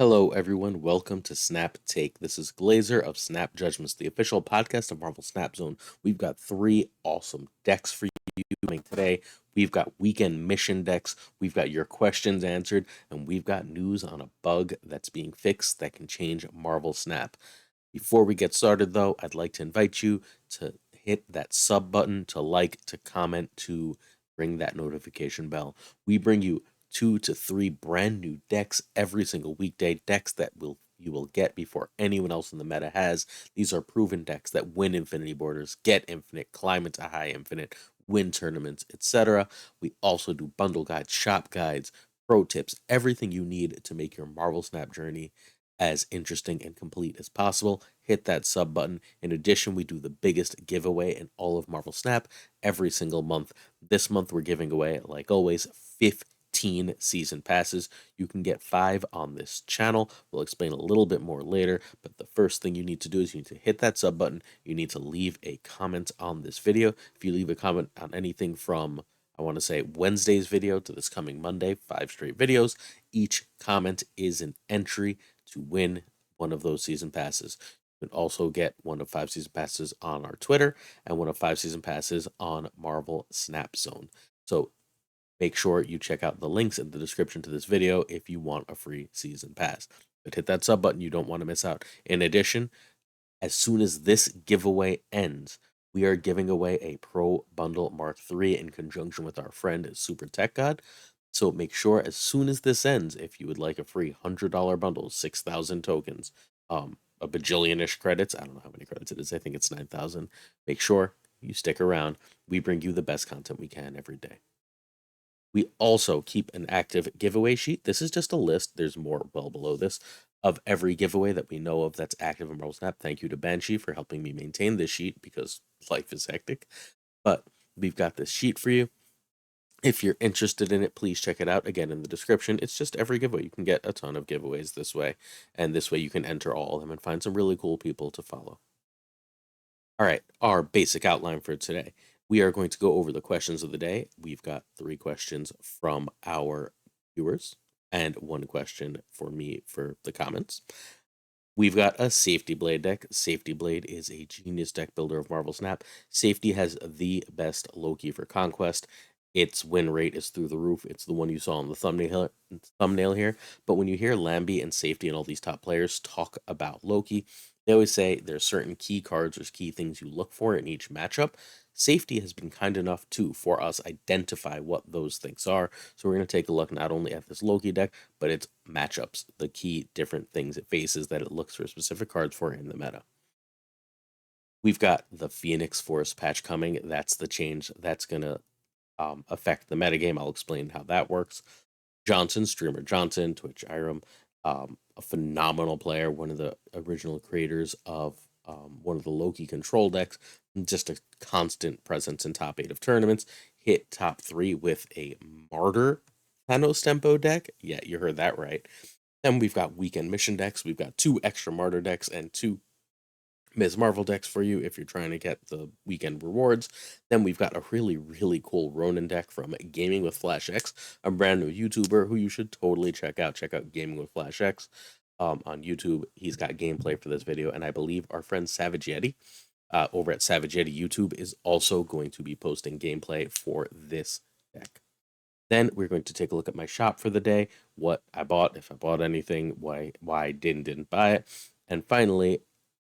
Hello, everyone. Welcome to Snap Take. This is Glazer of Snap Judgments, the official podcast of Marvel Snap Zone. We've got three awesome decks for you coming today. We've got weekend mission decks, we've got your questions answered, and we've got news on a bug that's being fixed that can change Marvel Snap. Before we get started, though, I'd like to invite you to hit that sub button, to like, to comment, to ring that notification bell. We bring you 2 to 3 brand new decks every single weekday, decks that you will get before anyone else in the meta has. These are proven decks that win infinity borders, get infinite, climb into high infinite, win tournaments, etc. We also do bundle guides, shop guides, pro tips, everything you need to make your Marvel Snap journey as interesting and complete as possible. Hit that sub button. In addition, we do the biggest giveaway in all of Marvel Snap every single month. This month, we're giving away, like always, 15 season passes. You can get 5 on this channel. We'll explain a little bit more later, but the first thing you need to do is you need to hit that sub button. You need to leave a comment on this video. If you leave a comment on anything from, I want to say, Wednesday's video to this coming Monday, 5 straight videos, each comment is an entry to win one of those season passes. You can also get one of 5 season passes on our Twitter and one of 5 season passes on Marvel Snap Zone. So make sure you check out the links in the description to this video if you want a free season pass. But hit that sub button, you don't want to miss out. In addition, as soon as this giveaway ends, we are giving away a Pro Bundle Mark III in conjunction with our friend Super Tech God. So make sure as soon as this ends, if you would like a free $100 bundle, 6,000 tokens, a bajillion-ish credits, I don't know how many credits it is, I think it's 9,000, make sure you stick around. We bring you the best content we can every day. We also keep an active giveaway sheet. This is just a list. There's more well below this of every giveaway that we know of that's active in Marvel Snap. Thank you to Banshee for helping me maintain this sheet because life is hectic. But we've got this sheet for you. If you're interested in it, please check it out. Again, in the description, it's just every giveaway. You can get a ton of giveaways this way. And this way you can enter all of them and find some really cool people to follow. All right, our basic outline for today. We are going to go over the questions of the day. We've got 3 questions from our viewers and 1 question for me for the comments. We've got a Safety Blade deck. Safety Blade is a genius deck builder of Marvel Snap. Safety has the best Loki for Conquest. Its win rate is through the roof. It's the one you saw on the thumbnail here. But when you hear Lambie and Safety and all these top players talk about Loki, they always say there's certain key cards, there's key things you look for in each matchup. Safety has been kind enough to for us identify what those things are. So we're going to take a look not only at this Loki deck, but its matchups, the key different things it faces that it looks for specific cards for in the meta. We've got the Phoenix Force patch coming. That's the change that's going to affect the metagame. I'll explain how that works. Johnson, streamer Johnson, Twitch Iram, a phenomenal player, one of the original creators of one of the Loki control decks, just a constant presence in top 8 of tournaments, hit top 3 with a Martyr Thanos tempo deck. Yeah, you heard that right. Then we've got weekend mission decks. We've got 2 extra Martyr decks and 2 Ms. Marvel decks for you if you're trying to get the weekend rewards. Then we've got a really, really cool Ronan deck from Gaming with Flash X, a brand new YouTuber who you should totally check out. Check out Gaming with Flash X on YouTube. He's got gameplay for this video, and I believe our friend Savage Yeti over at Savage Yeti YouTube is also going to be posting gameplay for this deck. Then we're going to take a look at my shop for the day, what I bought, if I bought anything, why I didn't buy it. And finally,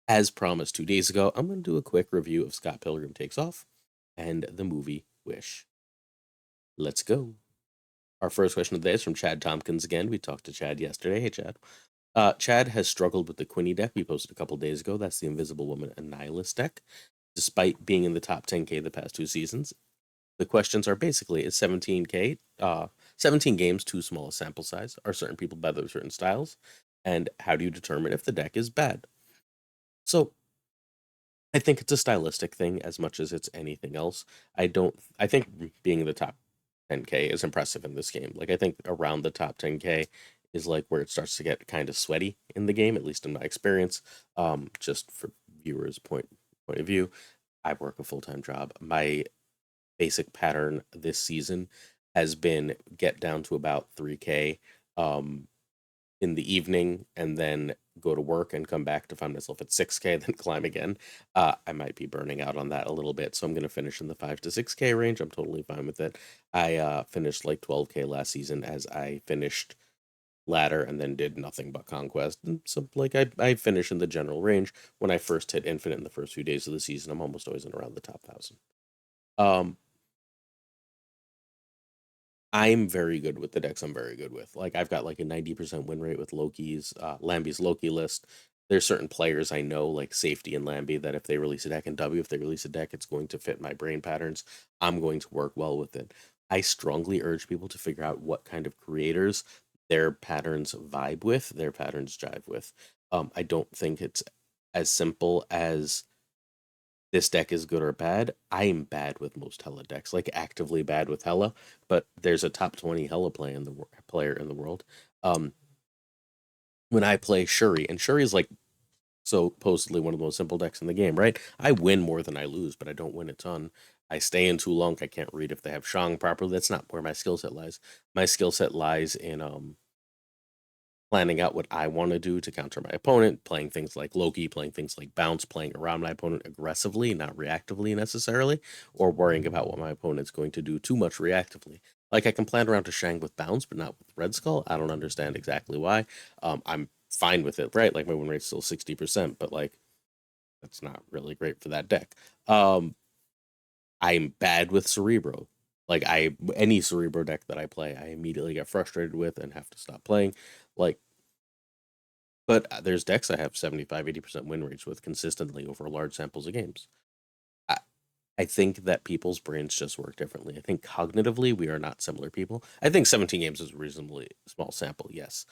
as promised 2 days ago, I'm going to do a quick review of Scott Pilgrim Takes Off and the movie Wish. Let's go. Our first question of the day is from Chad Tompkins again. We talked to Chad yesterday. Hey, Chad. Chad has struggled with the Quinny deck we posted a couple days ago. That's the Invisible Woman Annihilus deck. Despite being in the top 10K the past 2 seasons, the questions are basically, is 17K, 17 games too small a sample size? Are certain people better with certain styles? And how do you determine if the deck is bad? So I think it's a stylistic thing as much as it's anything else. I think being in the top 10K is impressive in this game. Like, I think around the top 10K is like where it starts to get kind of sweaty in the game, at least in my experience. Just for viewers' point of view, I work a full-time job. My basic pattern this season has been get down to about 3K. Um, in the evening and then go to work and come back to find myself at 6K, then climb again. I might be burning out on that a little bit, so I'm going to finish in the 5 to 6K range. I'm totally fine with it. I finished like 12K last season as I finished ladder and then did nothing but conquest. And so like I finish in the general range. When I first hit infinite in the first few days of the season, I'm almost always in around the top 1,000. Um, I'm very good with the decks I'm very good with. Like I've got like a 90% win rate with Loki's Lambie's Loki list. There's certain players I know, like Safety and Lambie, that if they release a deck, and W, if they release a deck, it's going to fit my brain patterns. I'm going to work well with it. I strongly urge people to figure out what kind of creators their patterns vibe with, their patterns jive with. I don't think it's as simple as this deck is good or bad. I am bad with most Hella decks, like actively bad with Hella, but there's a top 20 Hella player in the world. Um, when I play Shuri, and Shuri is like supposedly one of the most simple decks in the game, right? I win more than I lose, but I don't win a ton. I stay in too long. I can't read if they have Shang properly. That's not where my skill set lies. My skill set lies in planning out what I want to do to counter my opponent, playing things like Loki, playing things like Bounce, playing around my opponent aggressively, not reactively necessarily, or worrying about what my opponent's going to do too much reactively. Like I can plan around to Shang with Bounce, but not with Red Skull. I don't understand exactly why. I'm fine with it, right? Like my win rate's still 60%, but like that's not really great for that deck. I'm bad with Cerebro. Like any Cerebro deck that I play, I immediately get frustrated with and have to stop playing. Like but there's decks I have 75, 80% win rates with consistently over large samples of games. I, I think that people's brains just work differently. I think cognitively we are not similar people. I think 17 games is a reasonably small sample, yes.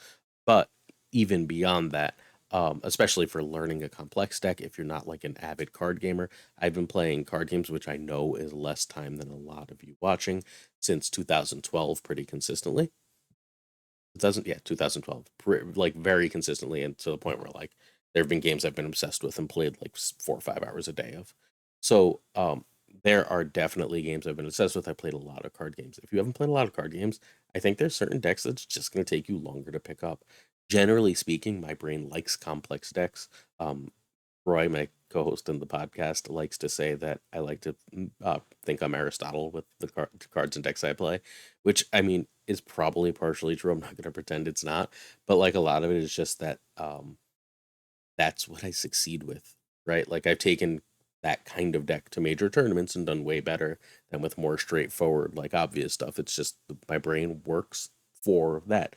But even beyond that, especially for learning a complex deck, if you're not like an avid card gamer, I've been playing card games, which I know is less time than a lot of you watching, since 2012 pretty consistently. 2012, like very consistently, and to the point where like there have been games I've been obsessed with and played like 4 or 5 hours a day of. So there are definitely games I've been obsessed with. I played a lot of card games. If you haven't played a lot of card games, I think there's certain decks that's just going to take you longer to pick up. Generally speaking, my brain likes complex decks. Roy, my co-host in the podcast, likes to say that I like to think I'm Aristotle with the cards and decks I play, which I mean is probably partially true. I'm not going to pretend it's not, but like a lot of it is just that that's what I succeed with, right? Like I've taken that kind of deck to major tournaments and done way better than with more straightforward, like obvious stuff. It's just my brain works for that.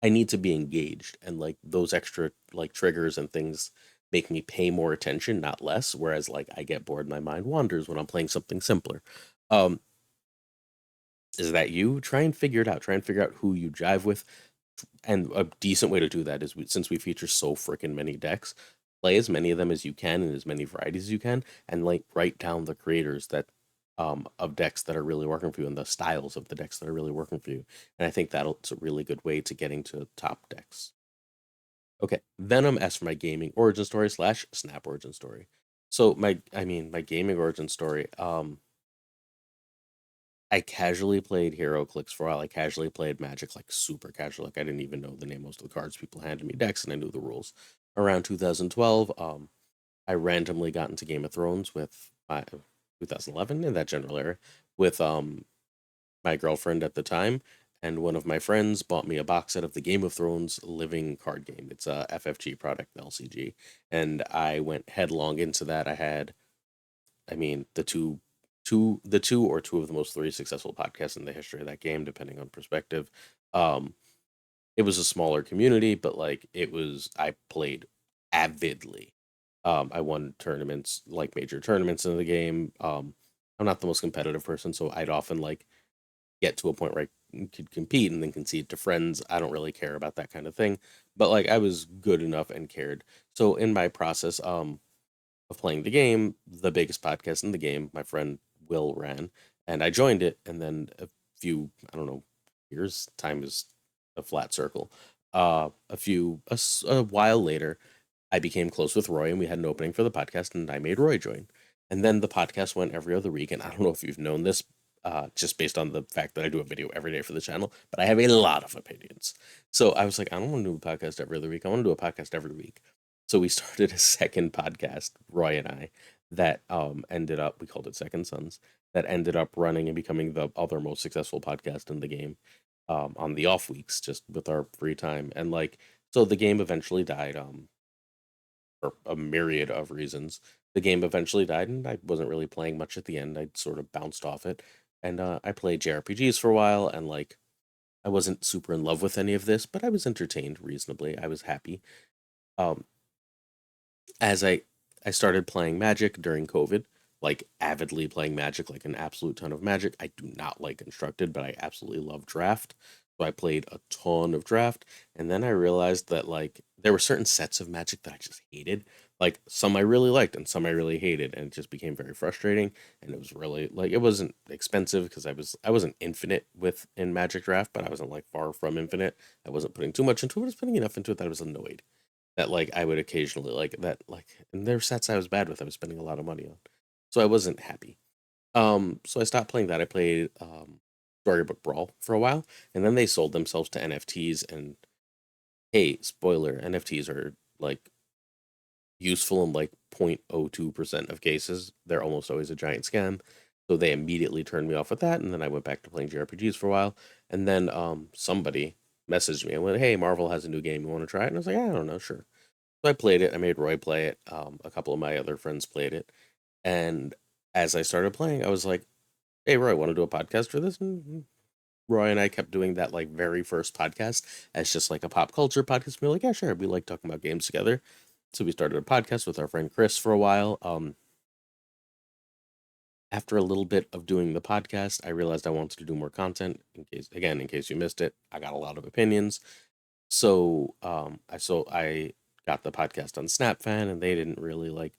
I need to be engaged, and like those extra like triggers and things make me pay more attention, not less. Whereas like I get bored, my mind wanders when I'm playing something simpler. Um, is that you? Try and figure it out. Try and figure out who you jive with, and a decent way to do that is since we feature so freaking many decks, play as many of them as you can and as many varieties as you can, and like write down the creators that of decks that are really working for you and the styles of the decks that are really working for you. And I think that's a really good way to getting to top decks. Okay, Venom as for my gaming origin story slash Snap origin story. So my gaming origin story. I casually played Hero Clicks for a while. I casually played Magic, like super casual. Like I didn't even know the name of most of the cards. People handed me decks, and I knew the rules. Around 2012, I randomly got into Game of Thrones with 2011 in that general era with my girlfriend at the time, and one of my friends bought me a box set of the Game of Thrones living card game. It's a FFG product, the LCG, and I went headlong into that. I had I mean, the two or two of the most three successful podcasts in the history of that game, depending on perspective. Um, it was a smaller community, but like I played avidly. I won tournaments, like major tournaments in the game. I'm not the most competitive person, so I'd often like get to a point where I could compete and then concede to friends. I don't really care about that kind of thing, but like I was good enough and cared. So in my process, of playing the game, the biggest podcast in the game, my friend Will ran, and I joined it. And then I don't know, years, time is a flat circle. A while later, I became close with Roy, and we had an opening for the podcast, and I made Roy join. And then the podcast went every other week, and I don't know if you've known this. just based on the fact that I do a video every day for the channel, but I have a lot of opinions. So I was like, I don't want to do a podcast every other week. I want to do a podcast every week. So we started a second podcast, Roy and I, that ended up, we called it Second Sons, that ended up running and becoming the other most successful podcast in the game on the off weeks, just with our free time. And like, so the game eventually died. For a myriad of reasons. The game eventually died, and I wasn't really playing much at the end. I sort of bounced off it, and I played JRPGs for a while, and like I wasn't super in love with any of this, but I was entertained reasonably. I was happy. Um, as I started playing Magic during COVID, like avidly playing Magic, like an absolute ton of Magic. I do not like Constructed, but I absolutely love Draft. So I played a ton of Draft, and then I realized that like there were certain sets of Magic that I just hated. Like some I really liked and some I really hated, and it just became very frustrating. And it was really like it wasn't expensive because I wasn't infinite with in Magic Draft, but I wasn't like far from infinite. I wasn't putting too much into it. I was putting enough into it that I was annoyed that like I would occasionally like that like and there were sets I was bad with I was spending a lot of money on. So I wasn't happy. So I stopped playing that. I played Storybook Brawl for a while and then they sold themselves to NFTs and hey, spoiler, NFTs are like useful in like 0.02% of cases. They're almost always a giant scam. So they immediately turned me off with that and then I went back to playing JRPGs for a while and then somebody messaged me and went, "Hey, Marvel has a new game. You want to try it?" And I was like, "I don't know, sure." So I played it. I made Roy play it. A couple of my other friends played it. And as I started playing, I was like, "Hey, Roy, want to do a podcast for this?" And Roy and I kept doing that like very first podcast as just like a pop culture podcast. We were like, "Yeah, sure." We like talking about games together. So we started a podcast with our friend Chris for a while. After a little bit of doing the podcast, I realized I wanted to do more content. In case you missed it, I got a lot of opinions. So I got the podcast on SnapFan, and they didn't really like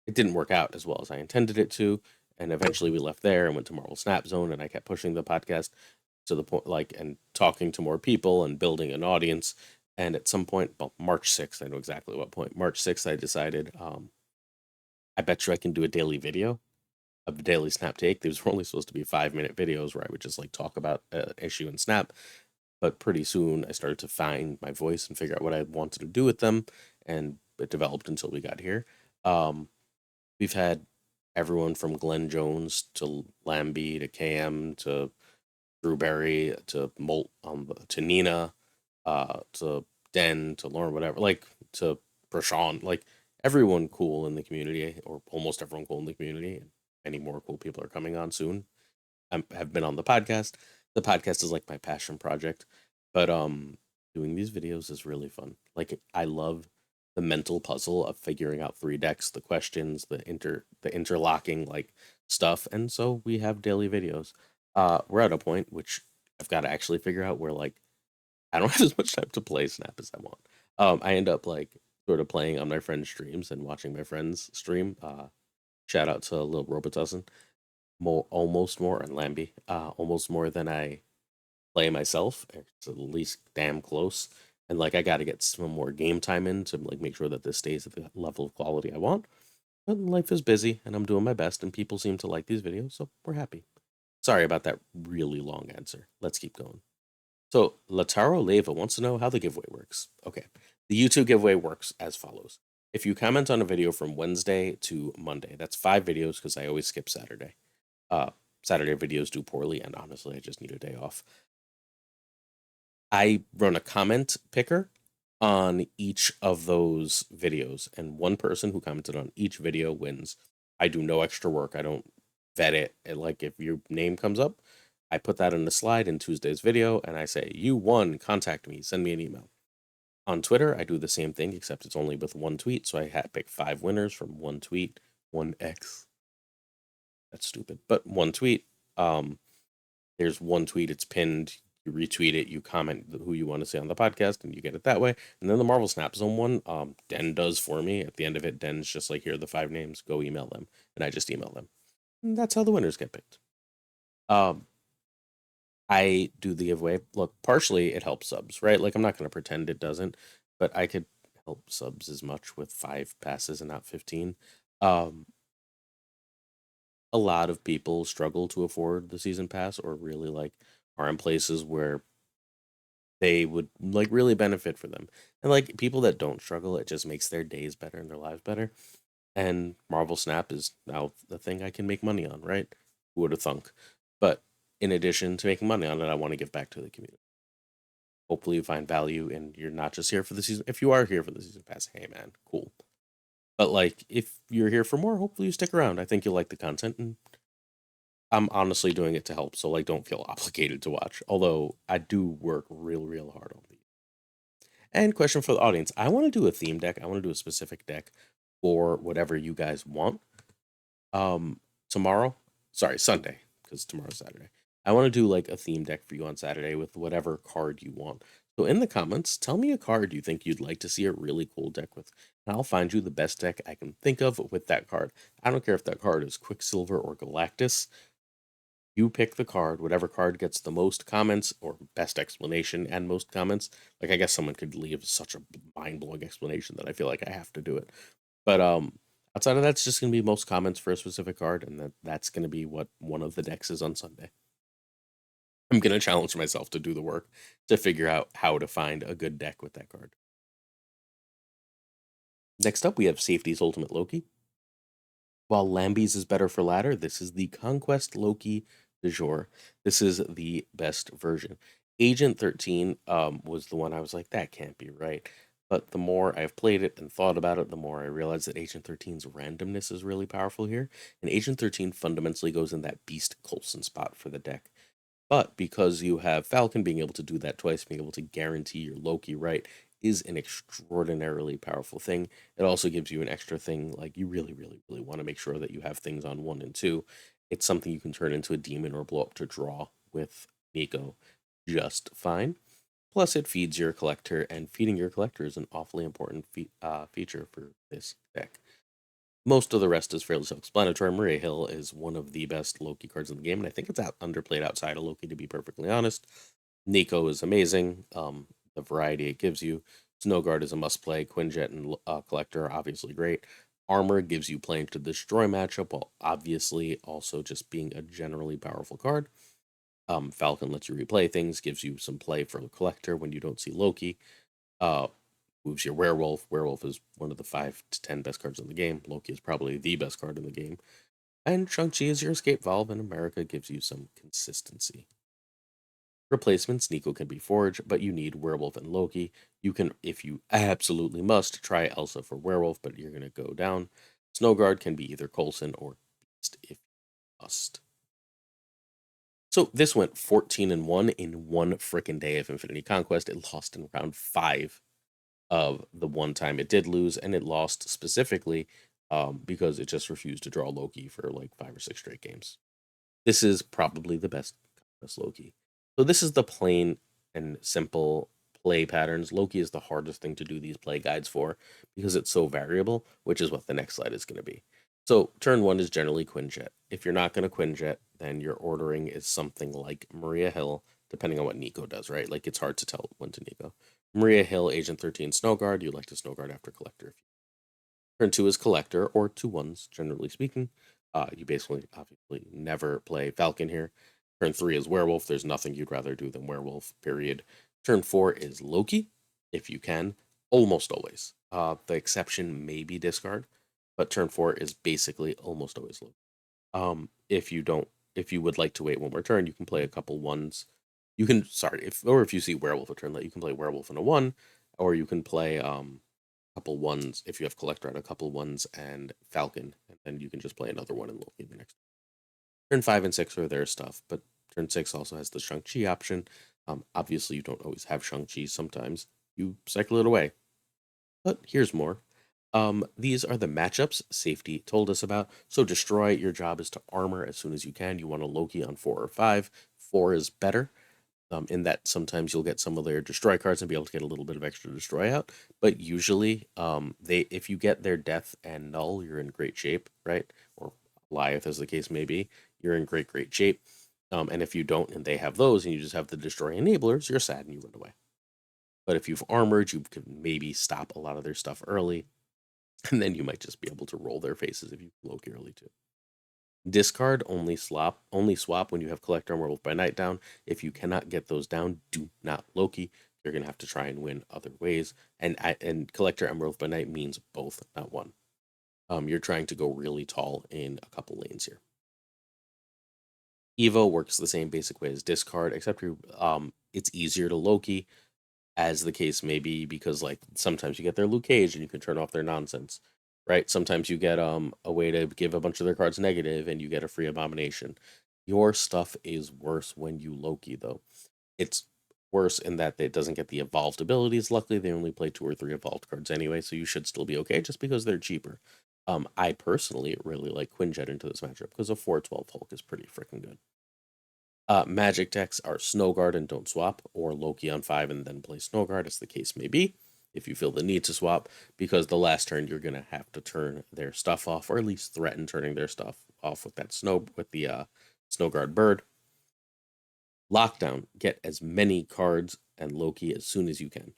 it didn't work out as well as I intended it to. And eventually we left there and went to Marvel Snap Zone and I kept pushing the podcast to the point like and talking to more people and building an audience. And at some point, well, March 6th, I know exactly what point. March 6th, I decided I bet you I can do a daily video of a daily Snap Take. These were only supposed to be 5-minute videos where I would just like talk about an issue in Snap. But pretty soon I started to find my voice and figure out what I wanted to do with them. And it developed until we got here. Um, We've had everyone from Glenn Jones to Lambie to KM to Drewberry to to Nina to Den to Lauren, whatever, like to Prashawn, like everyone cool in the community, or almost everyone cool in the community. And many more cool people are coming on soon. Have been on the podcast. The podcast is like my passion project, but doing these videos is really fun. Like I love the mental puzzle of figuring out three decks, the questions, the interlocking like stuff, and so we have daily videos. We're at a point which I've got to actually figure out where like I don't have as much time to play Snap as I want. I end up like sort of playing on my friends' streams and watching my friends stream. Shout out to Lil Robitussin almost more and Lambie, almost more than I play myself. It's at least damn close. And like I got to get some more game time in to like make sure that this stays at the level of quality I want. But life is busy and I'm doing my best and people seem to like these videos, so we're happy. Sorry about that really long answer. Let's keep going. So Lataro Leva wants to know how the giveaway works. Okay. The YouTube giveaway works as follows. If you comment on a video from Wednesday to Monday, that's 5 videos because I always skip Saturday. Uh, Saturday videos do poorly, and honestly, I just need a day off. I run a comment picker on each of those videos, and one person who commented on each video wins. I do no extra work. I don't vet it. Like if your name comes up, I put that in the slide in Tuesday's video, and I say, "You won. Contact me. Send me an email." On Twitter, I do the same thing, except it's only with one tweet. So I had to pick 5 winners from one tweet, one X. That's stupid, but one tweet. Um, There's one tweet, it's pinned, you retweet it, you comment who you want to see on the podcast, and you get it that way. And then the Marvel Snap Zone one, Den does for me. At the end of it, Den's just like, here are the 5 names, go email them. And I just email them. And that's how the winners get picked. Um, I do the giveaway. Look, partially it helps subs, right? Like I'm not going to pretend it doesn't, but I could help subs as much with 5 passes and not 15. Um, a lot of people struggle to afford the season pass or really like are in places where they would like really benefit for them. And like people that don't struggle, it just makes their days better and their lives better. And Marvel Snap is now the thing I can make money on, right? Who would have thunk? But in addition to making money on it, I want to give back to the community. Hopefully, you find value and you're not just here for the season. If you are here for the season pass, hey man, cool. But like, if you're here for more, hopefully you stick around. I think you'll like the content, and I'm honestly doing it to help. So like, don't feel obligated to watch. Although I do work real hard on these. And question for the audience: I want to do a theme deck. I want to do a specific deck for whatever you guys want. Tomorrow, sorry, Sunday, because tomorrow's Saturday. I want to do like a theme deck for you on Saturday with whatever card you want. So in the comments, tell me a card you think you'd like to see a really cool deck with, and I'll find you the best deck I can think of with that card. I don't care if that card is Quicksilver or Galactus. You pick the card, whatever card gets the most comments or best explanation and most comments. Like I guess someone could leave such a mind-blowing explanation that I feel like I have to do it. But outside of that, it's just gonna be most comments for a specific card, and that's gonna be what one of the decks is on Sunday. I'm gonna challenge myself to do the work to figure out how to find a good deck with that card. Next up, we have Safety's Ultimate Loki. While Lamby's is better for ladder, this is the Conquest Loki du jour. This is the best version. Agent 13 was the one I was like, that can't be right. But the more I've played it and thought about it, the more I realize that Agent 13's randomness is really powerful here. And Agent 13 fundamentally goes in that Beast Coulson spot for the deck. But because you have Falcon being able to do that twice, being able to guarantee your Loki right, is an extraordinarily powerful thing. It also gives you an extra thing, like you really want to make sure that you have things on 1 and 2. It's something you can turn into a demon or blow up to draw with Nico just fine. Plus, it feeds your collector, and feeding your collector is an awfully important feature for this deck. Most of the rest is fairly self-explanatory. Maria Hill is one of the best Loki cards in the game, and I think it's underplayed outside of Loki, to be perfectly honest. Nico is amazing. The variety it gives you. Snowguard is a must-play. Quinjet and Collector are obviously great. Armor gives you playing to destroy matchup, while obviously also just being a generally powerful card. Falcon lets you replay things, gives you some play for the Collector when you don't see Loki. Uh, Moves your Werewolf. Werewolf is one of the 5 to 10 best cards in the game. Loki is probably the best card in the game. And Shang-Chi is your escape valve, and America gives you some consistency. Replacements: Nico can be Forge, but you need Werewolf and Loki. You can, if you absolutely must, try Elsa for Werewolf, but you're going to go down. Snowguard can be either Coulson or Beast if you must. So this went 14-1 in one freaking day of Infinity Conquest. It lost in round 5 of the one time it did lose, and it lost specifically because it just refused to draw Loki for like 5 or 6 straight games. This is probably the best Loki. So this is the plain and simple play patterns. Loki is the hardest thing to do these play guides for because it's so variable, which is what the next slide is going to be. So turn 1 is generally Quinjet. If you're not going to Quinjet, then your ordering is something like Maria Hill, depending on what Nico does, right? Like it's hard to tell when to Nico. Maria Hill, Agent 13, Snowguard. You like to Snowguard after Collector. Turn 2 is Collector, or 2/1s, generally speaking. You basically, obviously, never play Falcon here. Turn 3 is Werewolf. There's nothing you'd rather do than Werewolf, period. Turn 4 is Loki, if you can, almost always. The exception may be Discard, but turn 4 is basically almost always Loki. If you don't, if you would like to wait one more turn, you can play a couple ones. You can, sorry, if you see Werewolf a turn late, you can play Werewolf and a 1, or you can play couple ones if you have Collector on a couple ones and Falcon, and then you can just play another one in Loki the next turn. 5 and 6 are their stuff, but turn 6 also has the Shang-Chi option. Obviously, you don't always have Shang-Chi. Sometimes you cycle it away. But here's more. These are the matchups Safety told us about. So destroy, your job is to armor as soon as you can. You want a Loki on 4 or 5. 4 is better. In that sometimes you'll get some of their destroy cards and be able to get a little bit of extra destroy out. But usually, they if you get their death and null, you're in great shape, right? Or Goliath, as the case may be, you're in great shape. And if you don't, and they have those, and you just have the destroy enablers, you're sad and you run away. But if you've armored, you can maybe stop a lot of their stuff early, and then you might just be able to roll their faces if you Loki early too. Discard only swap when you have Collector and Werewolf by Night down. If you cannot get those down, do not Loki. You're gonna have to try and win other ways. And Collector and Werewolf by Night means both, not one. You're trying to go really tall in a couple lanes here. Evo works the same basic way as discard, except it's easier to Loki, as the case may be, because like sometimes you get their Luke Cage and you can turn off their nonsense. Right? Sometimes you get a way to give a bunch of their cards negative and you get a free abomination. Your stuff is worse when you Loki though. It's worse in that it doesn't get the evolved abilities. Luckily, they only play 2 or 3 evolved cards anyway, so you should still be okay just because they're cheaper. I personally really like Quinjet into this matchup because a 4/12 Hulk is pretty freaking good. Magic decks are Snowguard and don't swap, or Loki on 5 and then play Snowguard, as the case may be, if you feel the need to swap, because the last turn you're gonna have to turn their stuff off, or at least threaten turning their stuff off with the Snowguard bird. Lockdown, get as many cards and Loki as soon as you can.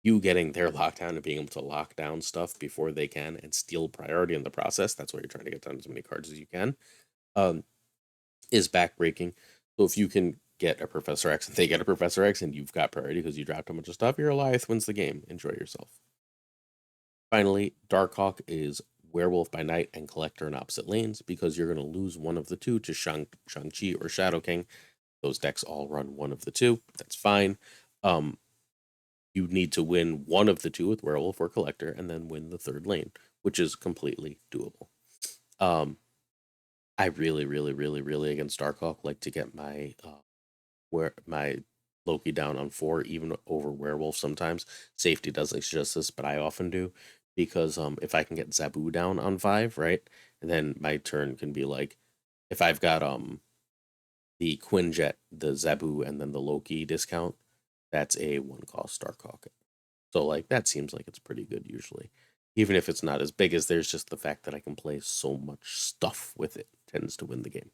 You getting their lockdown and being able to lock down stuff before they can and steal priority in the process, that's why you're trying to get down as many cards as you can, um, is backbreaking. So if you can get a Professor X and they get a Professor X and you've got priority because you dropped a bunch of stuff, your Goliath wins the game. Enjoy yourself. Finally, Darkhawk is Werewolf by Night and Collector in opposite lanes because you're going to lose one of the two to Shang-Chi or Shadow King. Those decks all run one of the two. That's fine. You need to win one of the two with Werewolf or Collector and then win the third lane, which is completely doable. I really, really, really, really against Darkhawk like to get my Loki down on 4, even over Werewolf sometimes. Safety doesn't suggest this, but I often do, because if I can get Zabu down on 5, right, and then my turn can be like, if I've got the Quinjet, the Zabu, and then the Loki discount, that's a 1 cost Darkhawk. So like that seems like it's pretty good usually. Even if it's not as big as there's just the fact that I can play so much stuff with it tends to win the game.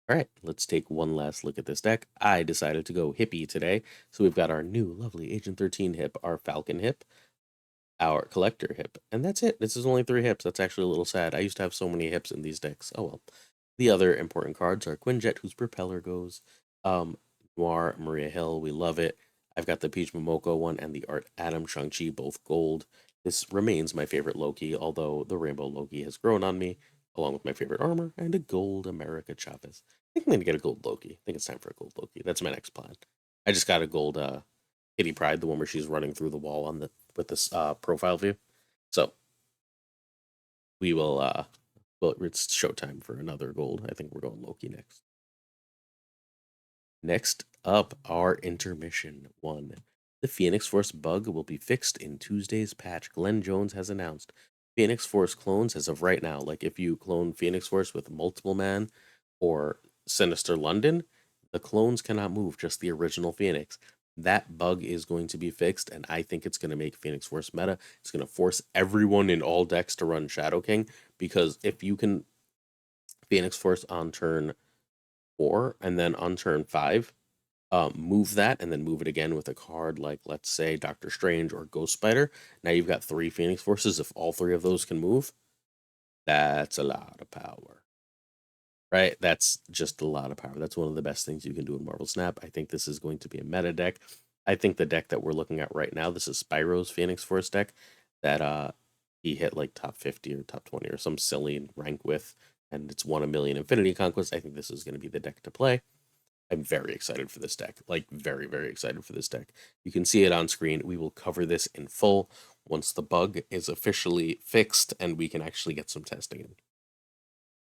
All right, let's take one last look at this deck. I decided to go hippie today, so we've got our new lovely Agent 13 hip, our Falcon hip, our Collector hip, and that's it. This is only 3 hips. That's actually a little sad. I used to have so many hips in these decks. Oh well. The other important cards are Quinjet, whose propeller goes, um, Noir, Maria Hill, we love it. I've got the Peach Momoko one and the Art Adam Shang-Chi, both gold. This remains my favorite Loki, although the Rainbow Loki has grown on me, along with my favorite armor and a gold America Chavez. I think I'm gonna get a gold Loki. I think it's time for a gold Loki. That's my next plan. I just got a gold Kitty Pryde, the one where she's running through the wall on the with this profile view. So we will well, it's showtime for another gold. I think we're going Loki next. Next up, our intermission one. The Phoenix Force bug will be fixed in Tuesday's patch. Glenn Jones has announced. Phoenix Force clones, as of right now, like if you clone Phoenix Force with Multiple Man or Sinister London, the clones cannot move, just the original Phoenix. That bug is going to be fixed, and I think it's going to make Phoenix Force meta. It's going to force everyone in all decks to run Shadow King, because if you can Phoenix Force on turn 4 and then on turn 5, move that and then move it again with a card like, let's say, Doctor Strange or Ghost Spider. Now you've got 3 Phoenix Forces. If all 3 of those can move, that's a lot of power. Right? That's just a lot of power. That's one of the best things you can do in Marvel Snap. I think this is going to be a meta deck. I think the deck that we're looking at right now, this is Spyro's Phoenix Force deck that he hit like top 50 or top 20 or some silly rank with, and it's won a million Infinity Conquest. I think this is going to be the deck to play. I'm very excited for this deck. Like, very, very excited for this deck. You can see it on screen. We will cover this in full once the bug is officially fixed and we can actually get some testing in.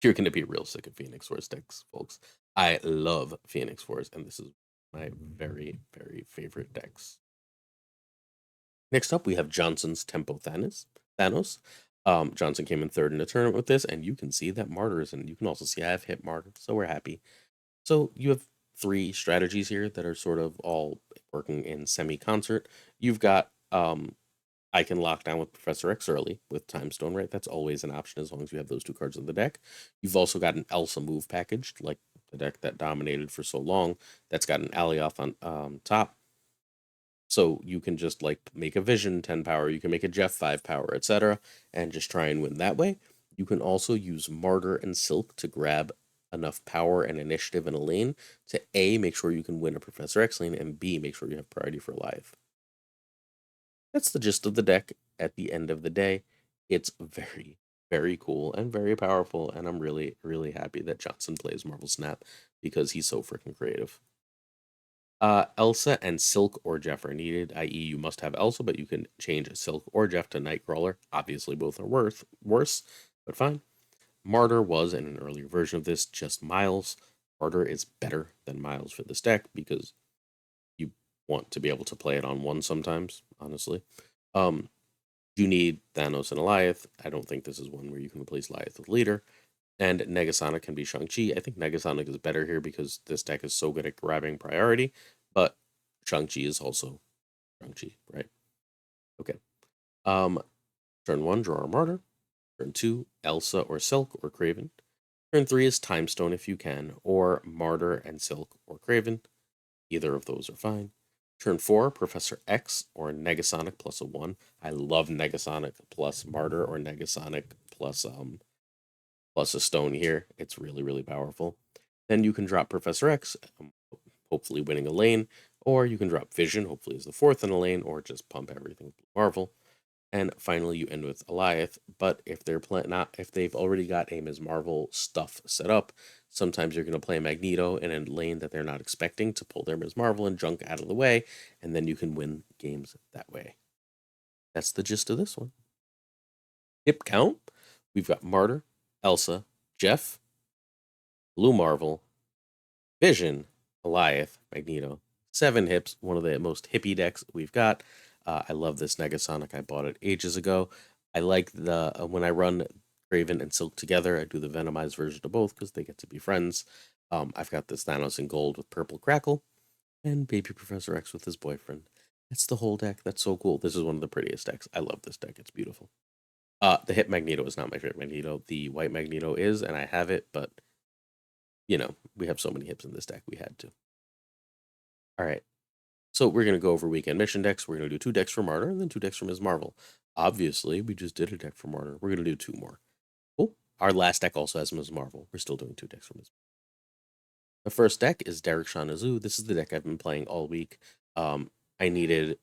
You're going to be real sick of Phoenix Force decks, folks. I love Phoenix Force, and this is my very, very favorite decks. Next up, we have Johnson's Tempo Thanos. Johnson came in 3rd in the tournament with this, and you can see that Martyrs, and you can also see I have hit Martyr, so we're happy. So you have 3 strategies here that are sort of all working in semi-concert. You've got I can lock down with Professor X early with Time Stone, right? That's always an option as long as you have those 2 cards in the deck. You've also got an Elsa move package, like the deck that dominated for so long, that's got an Alioth on top. So you can just like make a Vision 10 power, you can make a Jeff 5 power, etc., and just try and win that way. You can also use Martyr and Silk to grab enough power and initiative in a lane to A, make sure you can win a Professor X lane, and B, make sure you have priority for life. That's the gist of the deck at the end of the day. It's very, very cool and very powerful, and I'm really, really happy that Johnson plays Marvel Snap because he's so freaking creative. Elsa and Silk or Jeff are needed, i.e., you must have Elsa, but you can change Silk or Jeff to Nightcrawler. Obviously, both are worse, but fine. Martyr was in an earlier version of this, just Miles. Martyr is better than Miles for this deck because you want to be able to play it on one sometimes, honestly. You need Thanos and Goliath. I don't think this is one where you can replace Goliath with Leader. And Negasonic can be Shang-Chi. I think Negasonic is better here because this deck is so good at grabbing priority, but Shang-Chi is also Shang-Chi, right? Okay. Turn 1, draw a Martyr. Turn 2, Elsa or Silk or Craven. Turn 3 is Time Stone if you can, or Martyr and Silk or Craven. Either of those are fine. Turn 4, Professor X or Negasonic plus a 1. I love Negasonic plus Martyr or Negasonic plus a stone here. It's really, really powerful. Then you can drop Professor X, hopefully winning a lane, or you can drop Vision, hopefully as the fourth in a lane, or just pump everything Marvel. And finally, you end with Goliath. But if they're if they've already got a Ms. Marvel stuff set up, sometimes you're going to play Magneto in a lane that they're not expecting to pull their Ms. Marvel and junk out of the way, and then you can win games that way. That's the gist of this one. Hip count: we've got Martyr, Elsa, Jeff, Blue Marvel, Vision, Goliath, Magneto. 7 hips, one of the most hippie decks we've got. I love this Negasonic. I bought it ages ago. I like the when I run Craven and Silk together, I do the Venomized version of both because they get to be friends. I've got this Thanos in gold with purple crackle and Baby Professor X with his boyfriend. That's the whole deck. That's so cool. This is one of the prettiest decks. I love this deck. It's beautiful. The hip Magneto is not my favorite Magneto. The white Magneto is, and I have it, but we have so many hips in this deck. We had to. All right. So we're going to go over weekend mission decks. We're going to do 2 decks for Martyr and then 2 decks for Ms. Marvel. Obviously, we just did a deck for Martyr. We're going to do 2 more. Cool. Our last deck also has Ms. Marvel. We're still doing 2 decks for Ms. The first deck is Derek Shauna Zoo. This is the deck I've been playing all week. I needed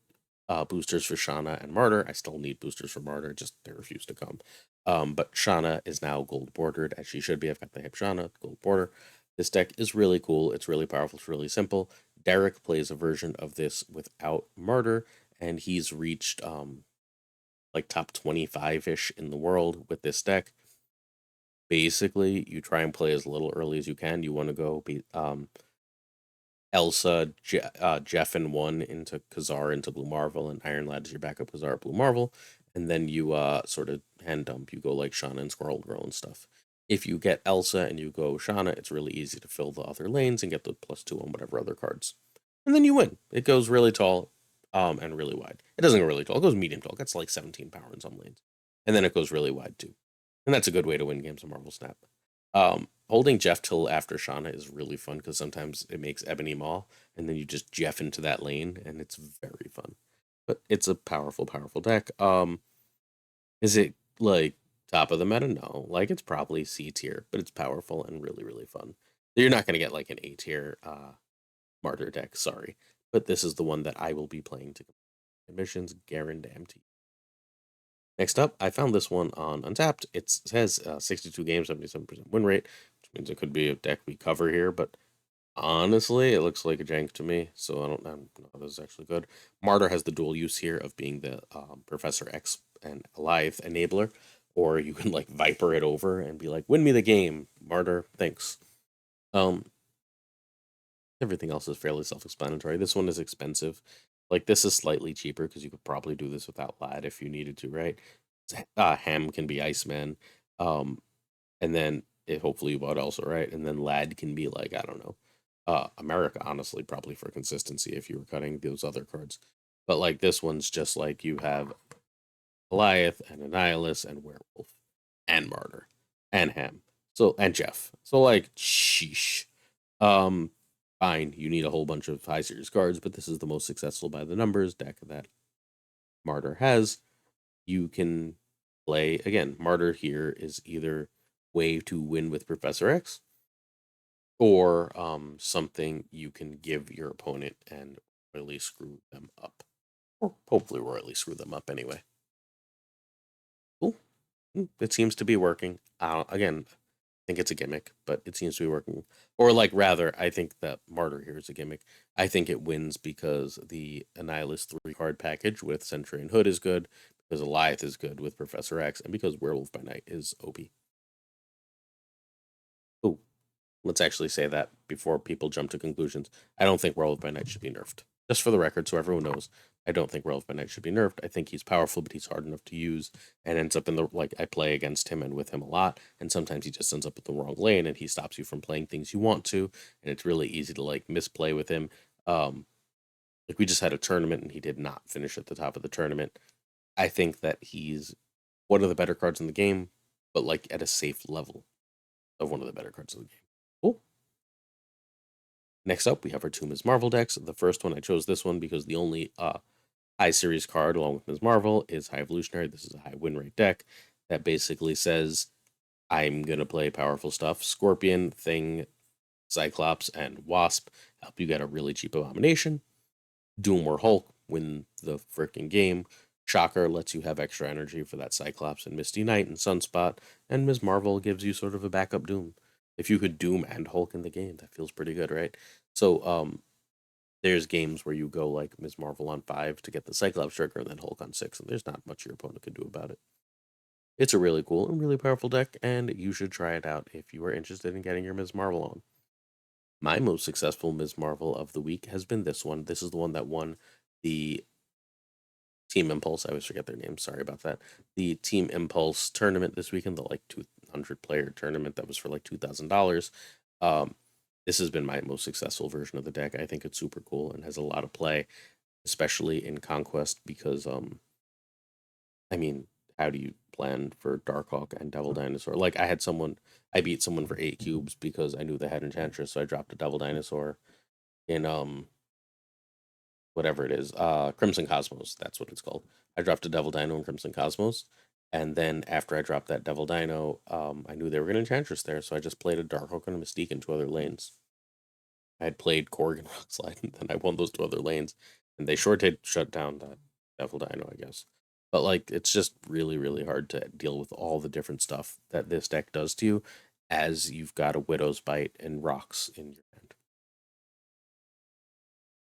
boosters for Shauna and Martyr. I still need boosters for Martyr, just they refuse to come. But Shauna is now gold bordered, as she should be. I've got the hip Shauna, gold border. This deck is really cool. It's really powerful. It's really simple. Derek plays a version of this without Martyr, and he's reached like top 25-ish in the world with this deck. Basically, you try and play as little early as you can. You want to go be Elsa, Jeff, and 1 into Khazar into Blue Marvel, and Iron Lad is your backup Khazar Blue Marvel, and then you sort of hand dump. You go like Shauna and Squirrel Girl and stuff. If you get Elsa and you go Shauna, it's really easy to fill the other lanes and get the +2 on whatever other cards. And then you win. It goes really tall and really wide. It doesn't go really tall. It goes medium tall. It gets like 17 power in some lanes. And then it goes really wide too. And that's a good way to win games of Marvel Snap. Holding Jeff till after Shauna is really fun because sometimes it makes Ebony Maw, and then you just Jeff into that lane, and it's very fun. But it's a powerful, powerful deck. Is it like top of the meta? No, like it's probably C tier, but it's powerful and really, really fun. You're not gonna get like an A tier Martyr deck, sorry, but this is the one that I will be playing to complete missions, guaranteed. Next up, I found this one on Untapped. It says 62 games, 77% win rate, which means it could be a deck we cover here, but honestly, it looks like a jank to me, so I don't know if this is actually good. Martyr has the dual use here of being the Professor X and Alive enabler, or you can like Viper it over and be like, win me the game, Martyr, thanks. Everything else is fairly self-explanatory. This one is expensive. Like, this is slightly cheaper because you could probably do this without Lad if you needed to, right? Ham can be Iceman. And then hopefully you bought also, right? And then Lad can be like, I don't know. America, honestly, probably for consistency if you were cutting those other cards. But like this one's just like you have Goliath and Annihilus and Werewolf and Martyr and Ham. So and Jeff. So like sheesh. Fine, you need a whole bunch of high series cards, but this is the most successful by the numbers deck that Martyr has. You can play again. Martyr here is either way to win with Professor X, or something you can give your opponent and really screw them up, or hopefully royally screw them up anyway. Cool. It seems to be working. Again, I think it's a gimmick, but it seems to be working. Or like rather, I think that Martyr here is a gimmick. I think it wins because the Annihilus 3 card package with Sentry and Hood is good, because Alioth is good with Professor X, and because Werewolf by Night is OP. Oh, let's actually say that before people jump to conclusions. I don't think Werewolf by Night should be nerfed. Just for the record, so everyone knows, I don't think Werewolf by Night should be nerfed. I think he's powerful, but he's hard enough to use, and ends up in the like I play against him and with him a lot, and sometimes he just ends up with the wrong lane, and he stops you from playing things you want to, and it's really easy to like misplay with him. Like we just had a tournament, and he did not finish at the top of the tournament. I think that he's one of the better cards in the game, but like at a safe level of one of the better cards in the game. Cool. Next up, we have our two Ms. Marvel decks. The first one, I chose this one because the only high series card along with Ms. Marvel is High Evolutionary. This is a high win rate deck that basically says I'm going to play powerful stuff. Scorpion, Thing, Cyclops, and Wasp help you get a really cheap Abomination. Doom or Hulk win the freaking game. Shocker lets you have extra energy for that Cyclops and Misty Knight and Sunspot. And Ms. Marvel gives you sort of a backup Doom. If you could Doom and Hulk in the game, that feels pretty good, right? So, there's games where you go like Ms. Marvel on 5 to get the Cyclops trigger and then Hulk on 6, and there's not much your opponent can do about it. It's a really cool and really powerful deck, and you should try it out if you are interested in getting your Ms. Marvel on. My most successful Ms. Marvel of the week has been this one. This is the one that won the Team Impulse. I always forget their name. Sorry about that. The Team Impulse tournament this weekend, the like 200-player tournament that was for like $2,000. This has been my most successful version of the deck. I think it's super cool and has a lot of play, especially in Conquest, because I mean, how do you plan for Darkhawk and Devil Dinosaur? Like I beat someone for 8 cubes because I knew they had Enchantress, so I dropped a Devil Dinosaur in whatever it is, Crimson Cosmos. That's what it's called. I dropped a Devil Dino in Crimson Cosmos, and then after I dropped that Devil Dino, I knew they were going to Enchantress there, so I just played a Darkhawk and a Mystique in 2 other lanes. I had played Korg and Rockslide, and then I won those 2 other lanes, and they did shut down that Devil Dino, I guess. But like, it's just really, really hard to deal with all the different stuff that this deck does to you, as you've got a Widow's Bite and Rocks in your hand.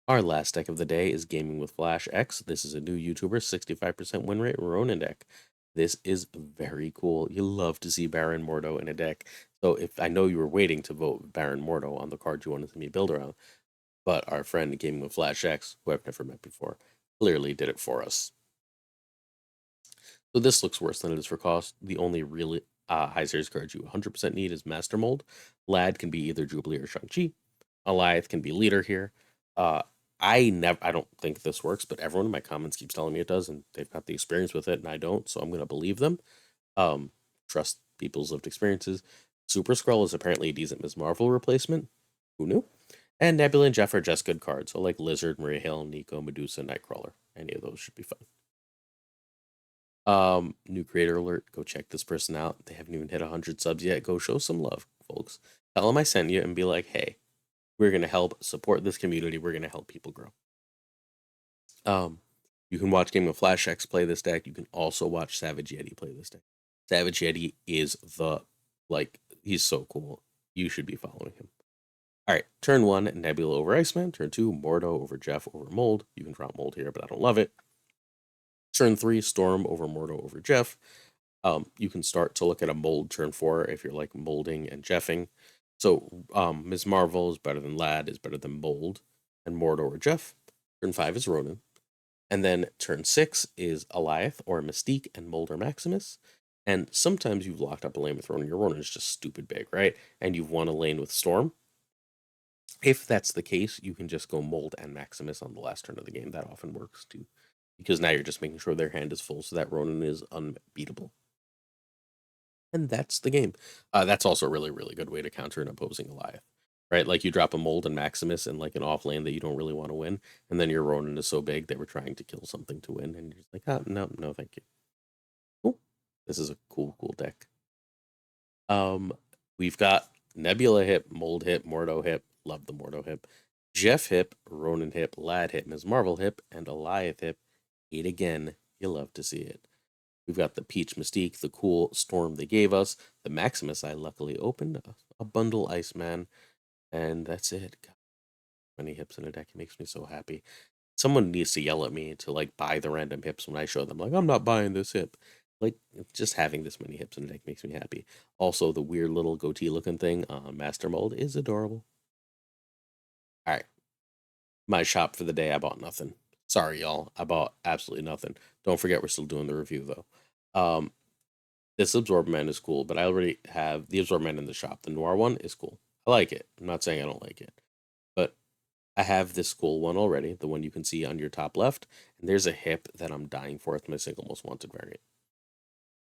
Our last deck of the day is Gaming with Flash X. This is a new YouTuber, 65% win rate Ronan deck. This is very cool. You love to see Baron Mordo in a deck. So if I know you were waiting to vote Baron Mordo on the card you wanted me to build around, but our friend Gaming with Flash X, who I've never met before, clearly did it for us. So this looks worse than it is for cost. The only really high series card you 100% need is Master Mold. Lad can be either Jubilee or Shang-Chi. Alioth can be leader here. I don't think this works, but everyone in my comments keeps telling me it does, and they've got the experience with it, and I don't, so I'm gonna believe them. Trust people's lived experiences. Super Skrull is apparently a decent Ms. Marvel replacement. Who knew? And Nebula and Jeff are just good cards, so like Lizard, Maria Hill, Nico, Medusa, Nightcrawler. Any of those should be fine. New creator alert. Go check this person out. They haven't even hit 100 subs yet. Go show some love, folks. Tell them I sent you and be like, hey, we're going to help support this community. We're going to help people grow. You can watch Game of Flash X play this deck. You can also watch Savage Yeti play this deck. Savage Yeti is he's so cool. You should be following him. All right, turn 1, Nebula over Iceman. Turn 2, Mordo over Jeff over Mold. You can drop Mold here, but I don't love it. Turn 3, Storm over Mordo over Jeff. You can start to look at a Mold turn 4 if you're like molding and Jeffing. So Ms. Marvel is better than Lad, is better than Mold, and Mordo or Jeff. Turn 5 is Ronan. And then turn 6 is Alioth or Mystique and Mold or Maximus. And sometimes you've locked up a lane with Ronan. Your Ronan is just stupid big, right? And you've won a lane with Storm. If that's the case, you can just go Mold and Maximus on the last turn of the game. That often works too, because now you're just making sure their hand is full so that Ronan is unbeatable. And that's the game. That's also a really, really good way to counter an opposing Alioth, right? Like you drop a Mold and Maximus in like an off lane that you don't really want to win, and then your Ronan is so big they were trying to kill something to win, and you're just like, no, thank you. Cool. This is a cool deck. Um, we've got Nebula hip, Mold hip, Mordo hip. Love the Mordo hip. Jeff hip, Ronan hip, Lad hip, Ms. Marvel hip, and Eliath hip. Eight again. You love to see it. We've got the Peach Mystique, the cool Storm they gave us, the Maximus I luckily opened, a bundle Iceman, and that's it. God, many hips in a deck. It makes me so happy. Someone needs to yell at me to like buy the random hips when I show them. Like, I'm not buying this hip. Like, just having this many hips in a deck makes me happy. Also, the weird little goatee looking thing on Master Mold is adorable. All right, my shop for the day. I bought nothing. Sorry, y'all. I bought absolutely nothing. Don't forget, we're still doing the review though. This Absorb Man is cool, but I already have the Absorb Man in the shop. The Noir one is cool. I like it. I'm not saying I don't like it, but I have this cool one already, the one you can see on your top left, and there's a hip that I'm dying for. It's my single most wanted variant.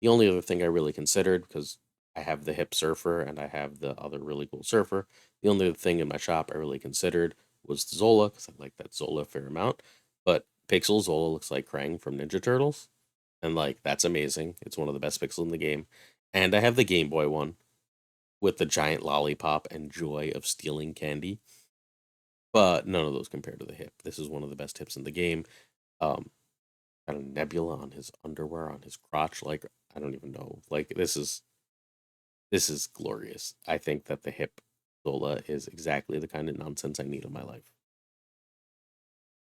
The only other thing I really considered, because I have the hip surfer and I have the other really cool surfer, the only other thing in my shop I really considered was the Zola, because I like that Zola a fair amount. But Pixel Zola looks like Krang from Ninja Turtles, and like that's amazing. It's one of the best pixels in the game. And I have the Game Boy one with the giant lollipop and joy of stealing candy. But none of those compare to the hip. This is one of the best hips in the game. Um, got a nebula on his underwear, on his crotch. Like I don't even know. Like this is glorious. I think that the hip Zola is exactly the kind of nonsense I need in my life.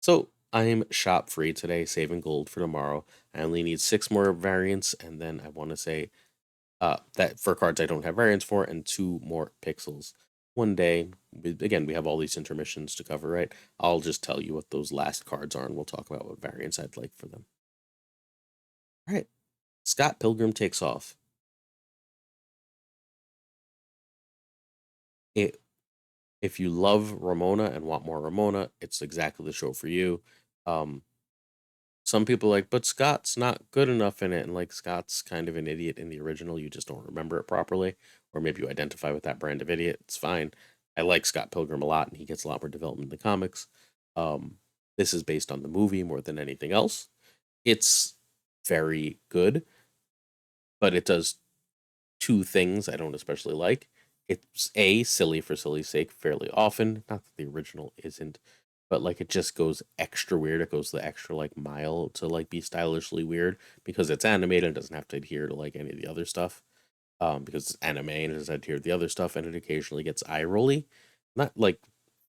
So I'm shop free today, saving gold for tomorrow. I only need six more variants, and then I want to say that for cards I don't have variants for, and two more pixels. One day, again, we have all these intermissions to cover, right? I'll just tell you what those last cards are, and we'll talk about what variants I'd like for them. All right, Scott Pilgrim takes off. It If you love Ramona and want more Ramona, it's exactly the show for you. Um, some people are like, but Scott's not good enough in it, and like Scott's kind of an idiot in the original. You just don't remember it properly, or maybe you identify with that brand of idiot. It's fine. I like Scott Pilgrim a lot, and he gets a lot more development in the comics. Um, this is based on the movie more than anything else. It's very good, but it does two things I don't especially like. It's a silly for silly's sake fairly often. Not that the original isn't, but like it just goes extra weird. It goes the extra like mile to like be stylishly weird because it's animated and doesn't have to adhere to like any of the other stuff. Because it's anime and it doesn't adhere to the other stuff, and it occasionally gets eye rolly, not like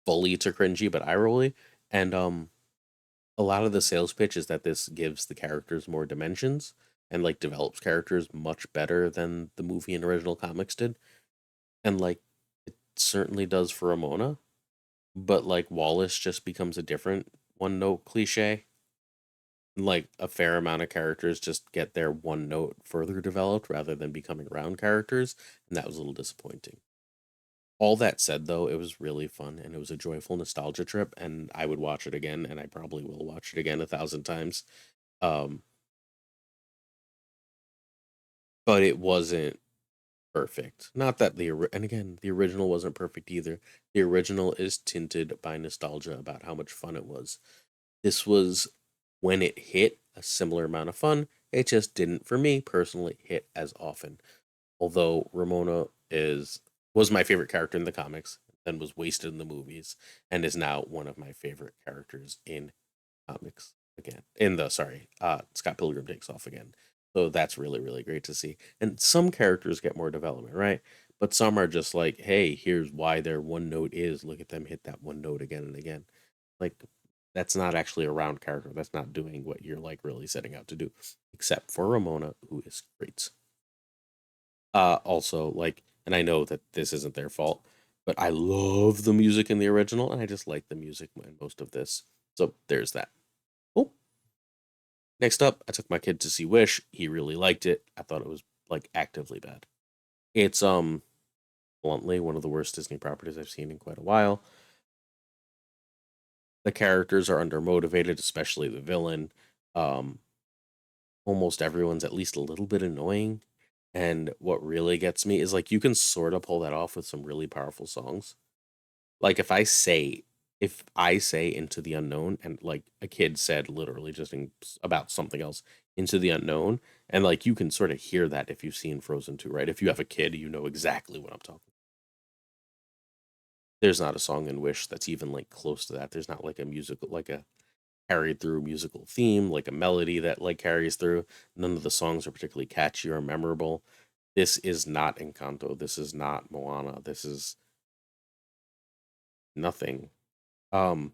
fully to cringy, but eye rolly. And a lot of the sales pitch is that this gives the characters more dimensions and like develops characters much better than the movie and original comics did. And like it certainly does for Ramona, but like Wallace just becomes a different one note cliche. Like a fair amount of characters just get their one note further developed rather than becoming round characters, and that was a little disappointing. All that said, though, it was really fun and it was a joyful nostalgia trip, and I would watch it again, and I probably will watch it again 1,000 times. Um, but it wasn't perfect. Not that and again, the original wasn't perfect either. The original is tinted by nostalgia about how much fun it was. This was when it hit a similar amount of fun. It just didn't, for me personally, hit as often. Although Ramona is was my favorite character in the comics, then was wasted in the movies, and is now one of my favorite characters in comics again. In the sorry, Scott Pilgrim takes off again. So that's really great to see. And some characters get more development, right? But some are just like, hey, here's why their one note is. Look at them hit that one note again and again. Like that's not actually a round character. That's not doing what you're like really setting out to do. Except for Ramona, who is great. Also, like, and I know that this isn't their fault, but I love the music in the original, and I just like the music in most of this. So there's that. Oh, next up, I took my kid to see Wish. He really liked it. I thought it was like actively bad. It's bluntly one of the worst Disney properties I've seen in quite a while. The characters are undermotivated, especially the villain. Um, almost everyone's at least a little bit annoying. And what really gets me is like you can sort of pull that off with some really powerful songs. Like if I say if I say Into the Unknown and like a kid said literally just about something else, Into the Unknown, and like you can sort of hear that if you've seen Frozen 2, right? If you have a kid, you know exactly what I'm talking. There's not a song in Wish that's even like close to that. There's not like a musical, like a carried through musical theme, like a melody that like carries through. None of the songs are particularly catchy or memorable. This is not Encanto. This is not Moana. This is nothing. Um,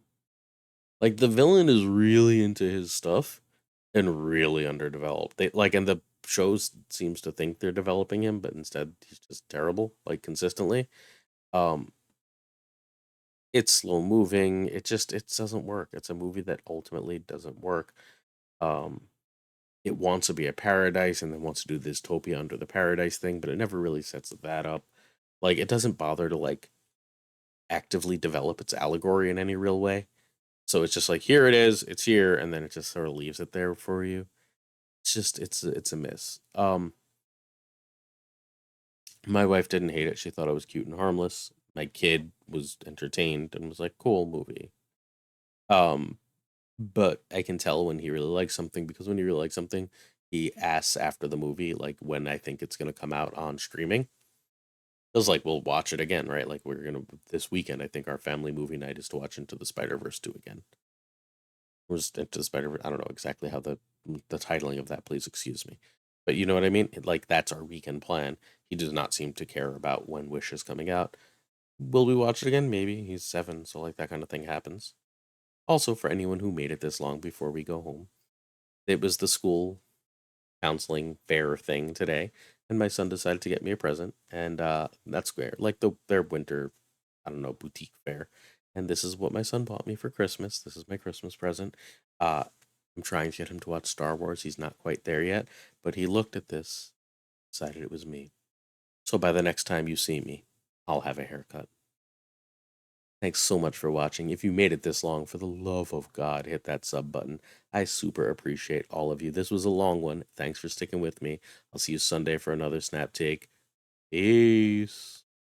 like the villain is really into his stuff and really underdeveloped. They like, and the shows seems to think they're developing him, but instead he's just terrible, like consistently. Um, it's slow moving. It doesn't work. It's a movie that ultimately doesn't work. Um, it wants to be a paradise and then wants to do this dystopia under the paradise thing, but it never really sets that up. Like it doesn't bother to like actively develop its allegory in any real way. So it's just like here it is, it's here, and then it just sort of leaves it there for you. It's a miss. My wife didn't hate it. She thought it was cute and harmless. My kid was entertained and was like, "Cool movie." Um, but I can tell when he really likes something because when he really likes something, he asks after the movie, like when I think it's gonna come out on streaming. It was like we'll watch it again, right? Like we're gonna this weekend. I think our family movie night is to watch Into the Spider-Verse 2 again. Or just Into the Spider-Verse. I don't know exactly how the titling of that. Please excuse me, but you know what I mean. Like that's our weekend plan. He does not seem to care about when Wish is coming out. Will we watch it again? Maybe. He's 7, so like that kind of thing happens. Also, for anyone who made it this long before we go home, it was the school counseling fair thing today, and my son decided to get me a present, and that's great. Like their winter, I don't know, boutique fair, and this is what my son bought me for Christmas. This is my Christmas present. Uh, I'm trying to get him to watch Star Wars. He's not quite there yet, but he looked at this, decided it was me. So by the next time you see me, I'll have a haircut. Thanks so much for watching. If you made it this long, for the love of God, hit that sub button. I super appreciate all of you. This was a long one. Thanks for sticking with me. I'll see you Sunday for another Snap Take. Peace.